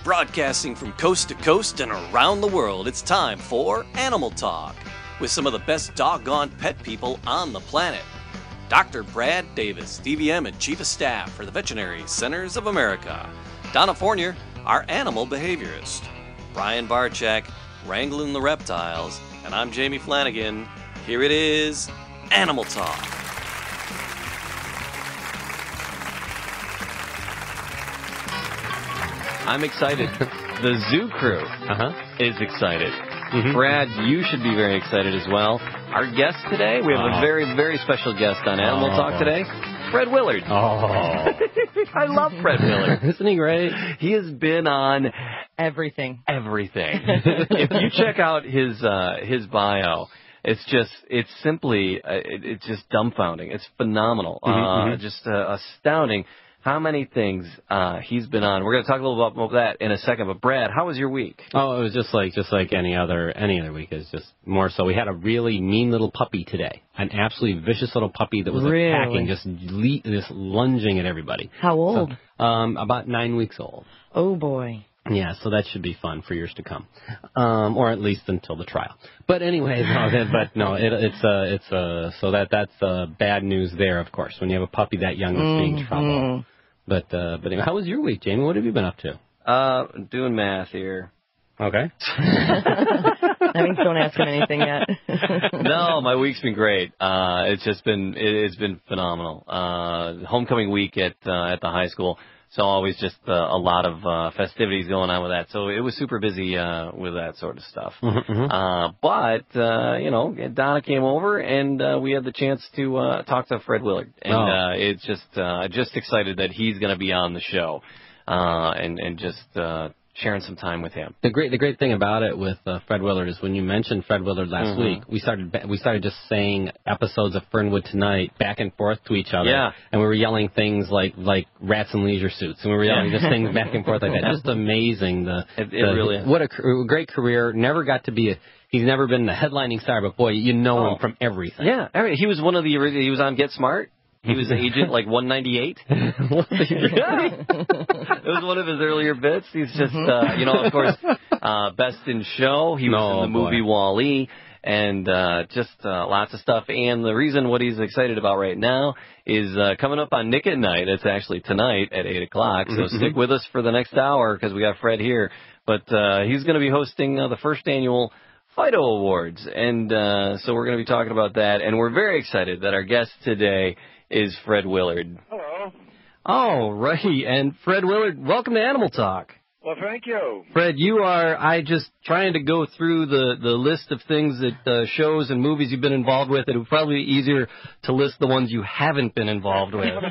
Broadcasting from coast to coast and around the world, it's time for Animal Talk with some of the best doggone pet people on the planet. Dr. Brad Davis, DVM and Chief of Staff for the Veterinary Centers of America. Donna Fournier, our animal behaviorist. Brian Barczak, wrangling the reptiles. And I'm Jamie Flanagan. Here it is, Animal Talk. I'm excited. The zoo crew is excited. Mm-hmm. Brad, you should be very excited as well. Our guest today, we have a very, very special guest on Animal Talk today, Fred Willard. I love Fred Willard. Isn't he great? He has been on everything. If you check out his bio, it's just dumbfounding. It's phenomenal. Just astounding. How many things he's been on. We're going to talk a little bit about that in a second. But Brad, how was your week? Oh, it was just like any other week. It's just more so. We had a really mean little puppy today, an absolutely vicious little puppy that was attacking, just lunging at everybody. How old? So, about 9 weeks old. Oh boy. Yeah, so that should be fun for years to come, or at least until the trial. But anyway, so that's bad news there, of course, when you have a puppy that young that's being trouble. But anyway, how was your week, Jamie? What have you been up to? Doing math here. Okay. That means don't ask him anything yet. No, my week's been great. It's been phenomenal. Homecoming week at the high school. So always just a lot of festivities going on with that. So it was super busy with that sort of stuff. But Donna came over and we had the chance to talk to Fred Willard. And it's just excited that he's going to be on the show and just sharing some time with him. The great thing about it with Fred Willard is when you mentioned Fred Willard last week, we started just saying episodes of Fernwood Tonight back and forth to each other, and we were yelling things like rats in leisure suits, and we were yelling just things back and forth like that. Just amazing. What a great career. Never got to be he's never been the headlining star, but boy, you know him from everything. Yeah, he was one of the he was on Get Smart. He was agent 198. It was one of his earlier bits. He's just, of course, Best in Show. He was in the movie Wall-E, and just lots of stuff. And the reason what he's excited about right now is coming up on Nick at Night. It's actually tonight at 8 o'clock. So stick with us for the next hour because we got Fred here. But he's going to be hosting the first annual Fido Awards. And so we're going to be talking about that. And we're very excited that our guest today is Fred Willard. Hello. Oh, right. And Fred Willard, welcome to Animal Talk. Well, thank you. Fred, I just trying to go through the list of things that shows and movies you've been involved with. It would probably be easier to list the ones you haven't been involved with.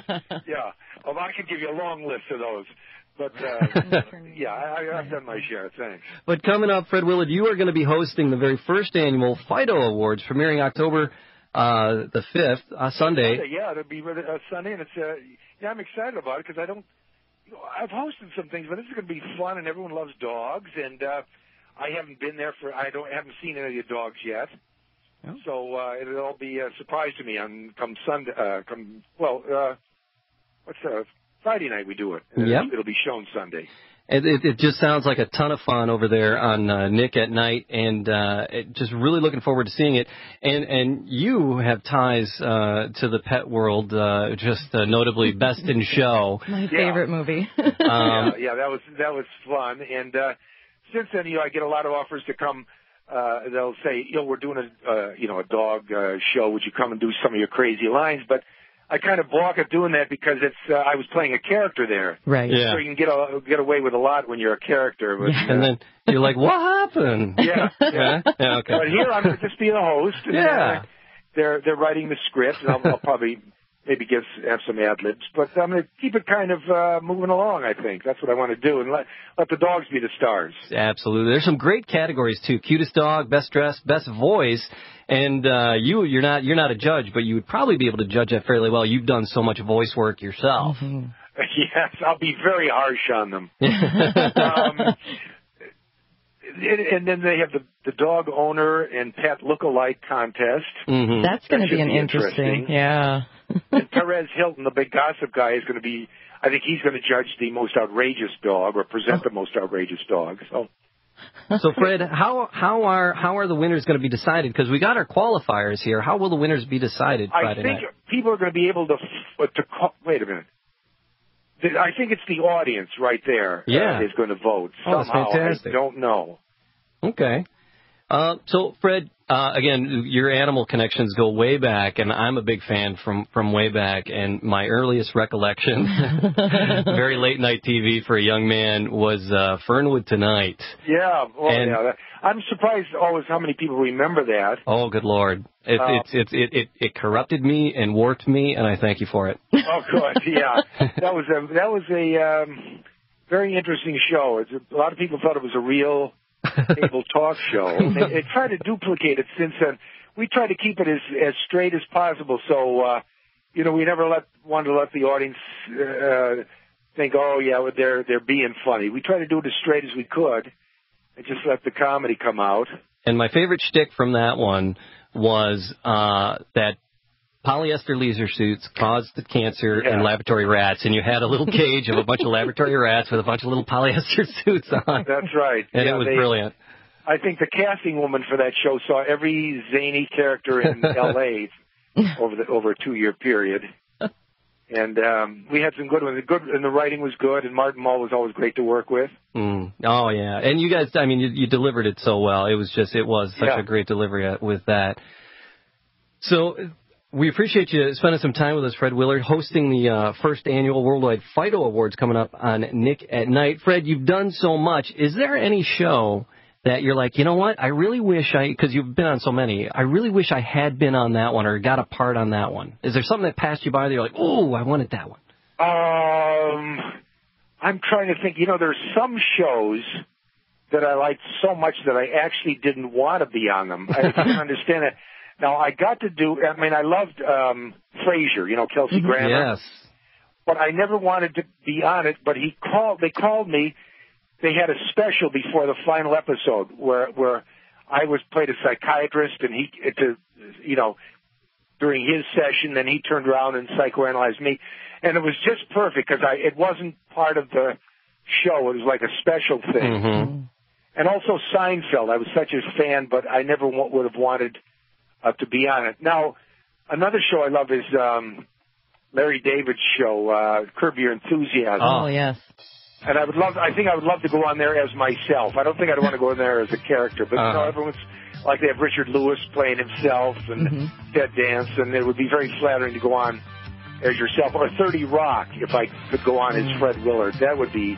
Yeah. Well, I could give you a long list of those. But, I've done my share. Thanks. But coming up, Fred Willard, you are going to be hosting the very first annual Fido Awards, premiering October the 5th, Sunday. Yeah, it'll be Sunday, and it's I'm excited about it because I've hosted some things, but this is going to be fun, and everyone loves dogs, and I haven't been there haven't seen any of the dogs yet, so it'll all be a surprise to me come Sunday, Friday night we do it. It'll be shown Sunday. It just sounds like a ton of fun over there on Nick at Night, and just really looking forward to seeing it. And you have ties to the pet world, notably Best in Show. My favorite movie. That was fun. And since then, I get a lot of offers to come. They'll say, we're doing a dog show. Would you come and do some of your crazy lines? But I kind of balk at doing that because I was playing a character there. Right. Yeah. So you can get away with a lot when you're a character. But, and then you're like, what happened? Yeah. Yeah, okay. But here I'm going to just be the host. And they're writing the script, and I'll probably maybe have some ad libs. But I'm going to keep it kind of moving along, I think. That's what I want to do, and let the dogs be the stars. Absolutely. There's some great categories, too. Cutest dog, best dressed, best voice. And you're not a judge, but you would probably be able to judge that fairly well. You've done so much voice work yourself. Mm-hmm. Yes, I'll be very harsh on them. And then they have the dog owner and pet look-alike contest. That's going to be interesting. Yeah. And Perez Hilton, the big gossip guy, is going to be. I think he's going to judge the most outrageous dog or present the most outrageous dog. So Fred, how are the winners going to be decided? Because we got our qualifiers here. How will the winners be decided Friday night? I think people are going to be able to call. Wait a minute. I think it's the audience right there is going to vote somehow. That's fantastic. I don't know. Okay. So, Fred, again, your animal connections go way back, and I'm a big fan from way back. And my earliest recollection, very late night TV for a young man, was Fernwood Tonight. Yeah, I'm surprised always how many people remember that. Oh, good Lord! It corrupted me and warped me, and I thank you for it. Oh, good. Yeah, that was a very interesting show. A lot of people thought it was a real cable talk show. They tried to duplicate it since then. We tried to keep it as straight as possible. So, we never wanted to let the audience think, oh yeah, they're being funny. We tried to do it as straight as we could, and just let the comedy come out. And my favorite shtick from that one was that polyester leisure suits caused the cancer in laboratory rats, and you had a little cage of a bunch of laboratory rats with a bunch of little polyester suits on. That's right. And it was brilliant. I think the casting woman for that show saw every zany character in L.A. over a 2-year period. And we had some good ones. And the writing was good, and Martin Mull was always great to work with. Oh, yeah. And you guys, I mean, you delivered it so well. It was such a great delivery with that. So we appreciate you spending some time with us, Fred Willard, hosting the first annual Worldwide Fido Awards coming up on Nick at Night. Fred, you've done so much. Is there any show that you're like, you know what, I really wish because you've been on so many, I really wish I had been on that one or got a part on that one? Is there something that passed you by that you're like, oh, I wanted that one? I'm trying to think. There's some shows that I liked so much that I actually didn't want to be on them. I don't understand it. Now, I loved Frasier, Kelsey Grammer. Yes. But I never wanted to be on it, but they called me. They had a special before the final episode where I played a psychiatrist, and during his session, then he turned around and psychoanalyzed me. And it was just perfect because it wasn't part of the show. It was like a special thing. Mm-hmm. And also Seinfeld. I was such a fan, but I never would have wanted to be on it. Now, another show I love is Larry David's show, Curb Your Enthusiasm. Oh, yes. And I think I would love to go on there as myself. I don't think I'd want to go in there as a character, but everyone's like they have Richard Lewis playing himself and Ted Danson. It would be very flattering to go on as yourself. Or 30 Rock, if I could go on as Fred Willard. That would be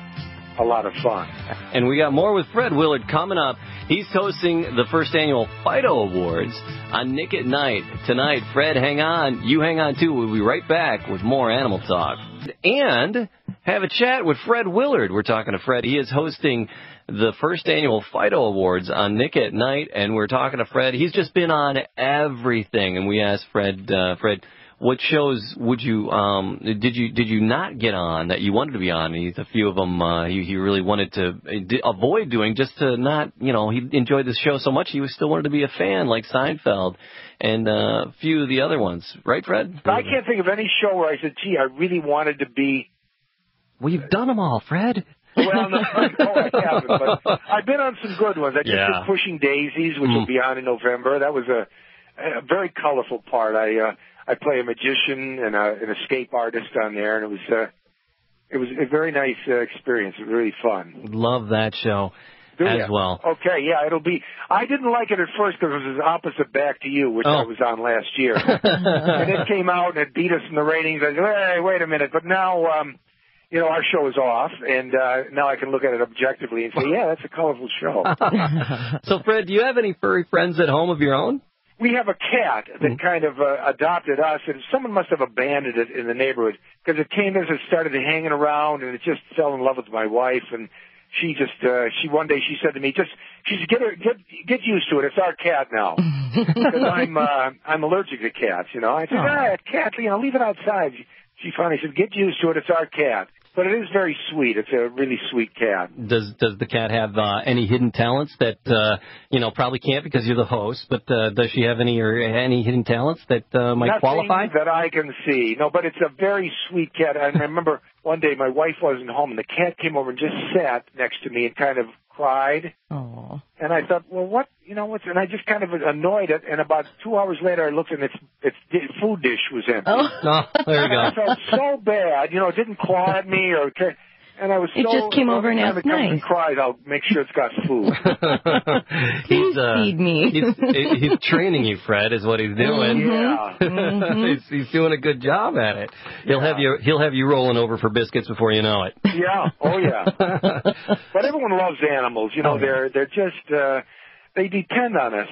a lot of fun. And we got more with Fred Willard coming up. He's hosting the first annual Fido Awards on Nick at Night. Tonight, Fred, hang on. You hang on, too. We'll be right back with more Animal Talk. And have a chat with Fred Willard. We're talking to Fred. He is hosting the first annual Fido Awards on Nick at Night, and we're talking to Fred. He's just been on everything, and we asked Fred, what shows would you did you not get on that you wanted to be on? A few of them he really wanted to avoid doing just to not, he enjoyed the show so much he still wanted to be a fan, like Seinfeld and a few of the other ones. Right, Fred? I can't think of any show where I said, gee, I really wanted to be. Well, you've done them all, Fred. Well, no, I haven't, but I've been on some good ones. I just did Pushing Daisies, which will be on in November. That was a very colorful part. I play a magician and an escape artist on there, and it was a very nice experience. It was really fun. Love that show as well. Okay, yeah, it'll be. I didn't like it at first because it was opposite Back to You, which I was on last year, and it came out and it beat us in the ratings. I said, hey, wait a minute, but now. Our show is off, and now I can look at it objectively and say, yeah, that's a colorful show. So, Fred, do you have any furry friends at home of your own? We have a cat that kind of adopted us, and someone must have abandoned it in the neighborhood because it came as it started hanging around, and it just fell in love with my wife, and she one day she said to me, she said, get used to it. It's our cat now. Because I'm allergic to cats, I said, cat, leave it outside. She finally said, get used to it. It's our cat. But it is very sweet. It's a really sweet cat. Does the cat have any hidden talents that probably can't because you're the host? But does she have any hidden talents that might qualify? Nothing that I can see. No, but it's a very sweet cat. I remember one day my wife wasn't home, and the cat came over and just sat next to me and kind of cried. Aww. And I thought, well, what's, and I just kind of annoyed it. And about 2 hours later, I looked and its food dish was empty. Oh, there you go. I felt so bad. It didn't claw at me or. And I was it just came over and asked nice. And cried, I'll make sure it's got food. Please feed me. He's training you, Fred, is what he's doing. Yeah. Mm-hmm. he's doing a good job at it. He'll have you rolling over for biscuits before you know it. Yeah. Oh yeah. But everyone loves animals. They're just they depend on us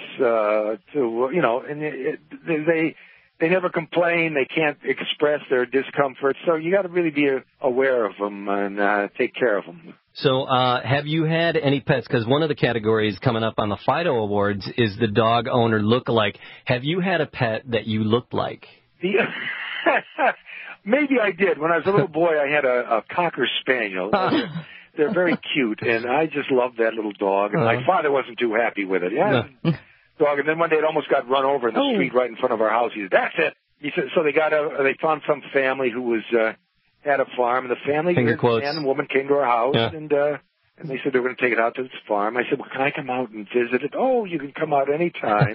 and they never complain. They can't express their discomfort. So you got to really be aware of them and take care of them. So have you had any pets? Because one of the categories coming up on the Fido Awards is the dog owner look-alike. Have you had a pet that you looked like? Maybe I did. When I was a little boy, I had a Cocker Spaniel. They're very cute, and I just loved that little dog. And my father wasn't too happy with it. Yeah. Dog, and then one day it almost got run over in the street right in front of our house. He said, "That's it." He said, so they found some family who was had a farm, and the family, man and woman, came to our house, and they said they were going to take it out to this farm. I said, "Well, can I come out and visit it?" "Oh, you can come out anytime."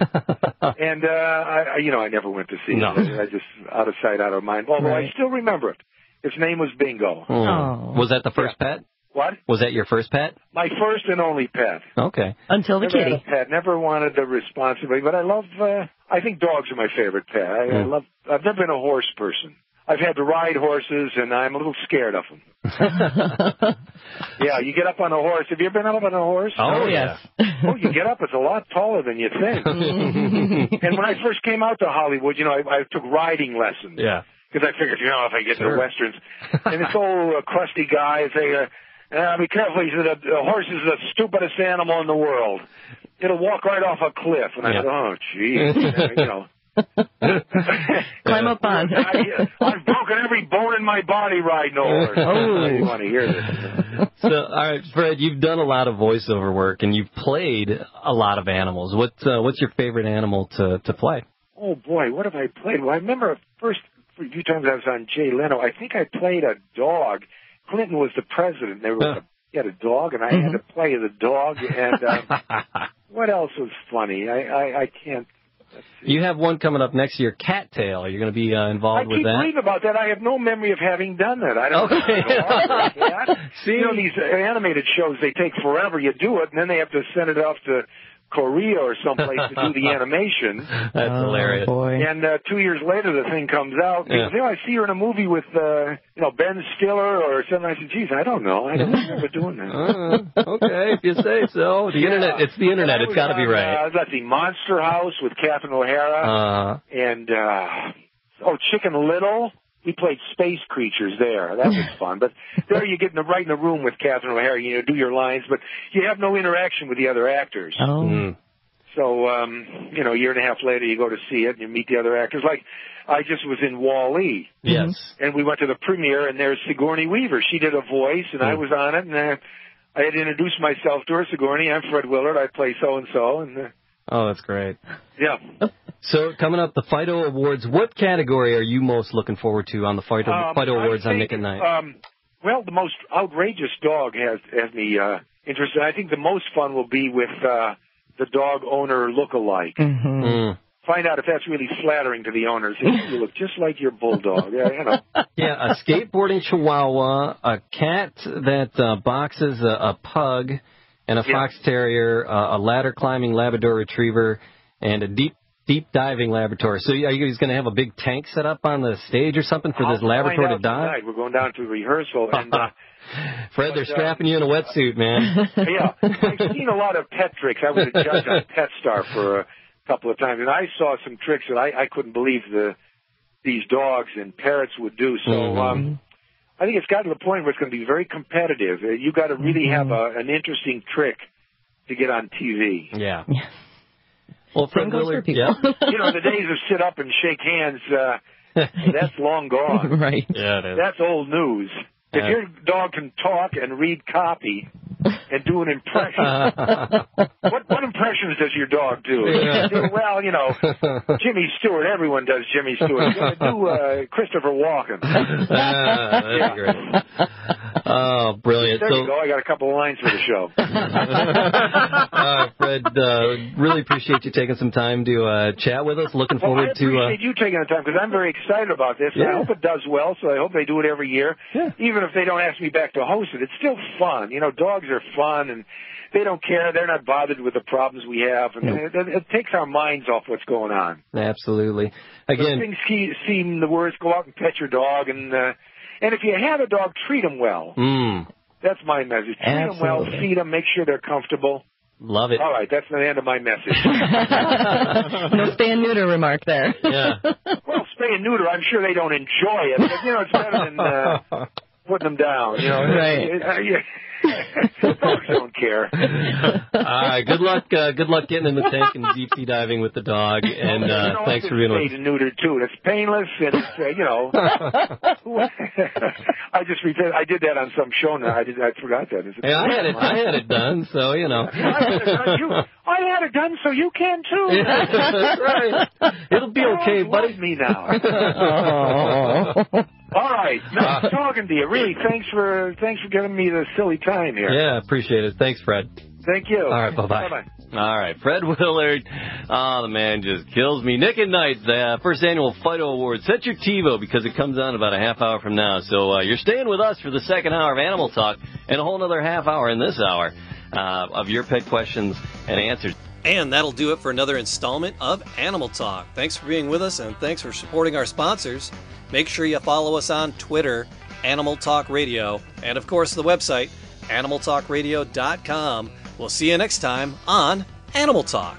And I never went to see it. I just out of sight, out of mind. Although I still remember it. His name was Bingo. Oh. Was that the first pet? What? Was that your first pet? My first and only pet. Okay. Until the kitty. Never had a pet. Never wanted the responsibility, but I love. I think dogs are my favorite pet. I've never been a horse person. I've had to ride horses, and I'm a little scared of them. Yeah, you get up on a horse. Have you ever been up on a horse? Oh, yes. Oh, you get up. It's a lot taller than you think. And when I first came out to Hollywood, I took riding lessons. Yeah. Because I figured, if I get to the Westerns. And this old crusty guy say, be careful. He said, a horse is the stupidest animal in the world. It'll walk right off a cliff. And I said, oh, geez. Climb up on. I've broken every bone in my body riding a horse. I didn't want to hear this. So, all right, Fred, you've done a lot of voiceover work, and you've played a lot of animals. What's your favorite animal to play? Oh, boy, what have I played? Well, I remember first few times I was on Jay Leno, I think I played a dog. Clinton was the president. He had a dog, and I had to play the dog. And what else was funny? I can't. You have one coming up next year, Cattail. Are you going to be involved with that? I keep reading about that. I have no memory of having done that. I don't know that. See, these animated shows, they take forever. You do it, and then they have to send it off to Korea or someplace to do the animation. That's hilarious. Boy. And 2 years later, the thing comes out. Yeah. People say, I see her in a movie with, Ben Stiller or something. I said, geez, I don't know. I don't remember doing that. Okay, if you say so. Internet. It's the Internet. It's got to be right. Let's see, Monster House with Catherine O'Hara. And, Chicken Little. We played space creatures there. That was fun. But there you get right in the room with Catherine O'Hara. Do your lines, but you have no interaction with the other actors. Oh. Mm. So, a year and a half later, you go to see it and you meet the other actors. Like, I just was in Wall-E. Yes. And we went to the premiere, and there's Sigourney Weaver. She did a voice, and I was on it, and I had to introduce myself to her. Sigourney, I'm Fred Willard. I play so-and-so. And oh, that's great. Yeah. So coming up, the Fido Awards. What category are you most looking forward to on the Fido Awards on Nick at Night? Well, the most outrageous dog has me interested. I think the most fun will be with the dog owner look-alike. Mm-hmm. Mm. Find out if that's really flattering to the owners. You look just like your bulldog. Yeah, a skateboarding Chihuahua, a cat that boxes a pug, and a fox terrier, a ladder-climbing Labrador Retriever, and a deep diving Labrador. So are you guys going to have a big tank set up on the stage or something for this Labrador to dive? Tonight. We're going down to rehearsal. And, Fred, they're strapping you in a wetsuit, man. Yeah. I've seen a lot of pet tricks. I was a judge on Pet Star for a couple of times, and I saw some tricks that I couldn't believe these dogs and parrots would do. So I think it's gotten to the point where it's going to be very competitive. You got to really have an interesting trick to get on TV. Yeah. Well, Fred Willard, the days of sit up and shake hands, that's long gone. Right. Yeah, it is. That's old news. If your dog can talk and read copy and do an impression, what impressions does your dog do? Well, Jimmy Stewart. Everyone does Jimmy Stewart. Do Christopher Walken. That's great. Oh, brilliant. There you go. I got a couple of lines for the show. Fred, really appreciate you taking some time to chat with us. Looking forward to... I appreciate you taking the time because I'm very excited about this. Yeah. I hope it does well, so I hope they do it every year. Yeah. Even if they don't ask me back to host it, it's still fun. Dogs are fun, and they don't care. They're not bothered with the problems we have. And it takes our minds off what's going on. Absolutely. Again, things seem the worst. Go out and pet your dog, and if you have a dog, treat them well. That's my message. Treat them well, feed them, make sure they're comfortable. Love it. All right, that's the end of my message. No spay and neuter remark there. Yeah. Well, spay and neuter, I'm sure they don't enjoy it, but it's better than putting them down. Right. Dogs don't care. Good luck getting in the tank and deep sea diving with the dog. And thanks for being on. Spayed and neutered too. It's painless, and it's I did that on some show now. I forgot that. Hey, I had it done, so I had it done, so you can too. That's right. It'll be okay, buddy. Me now. All right, nice talking to you. Really, thanks for giving me the silly time here. Yeah, appreciate it. Thanks, Fred. Thank you. All right, bye-bye. Bye-bye. All right, Fred Willard. The man just kills me. Nick and Knight, the first annual Fido Awards. Set your TiVo because it comes on about a half hour from now. So you're staying with us for the second hour of Animal Talk and a whole other half hour in this hour of your pet questions and answers. And that'll do it for another installment of Animal Talk. Thanks for being with us, and thanks for supporting our sponsors. Make sure you follow us on Twitter, Animal Talk Radio, and of course the website, animaltalkradio.com. We'll see you next time on Animal Talk.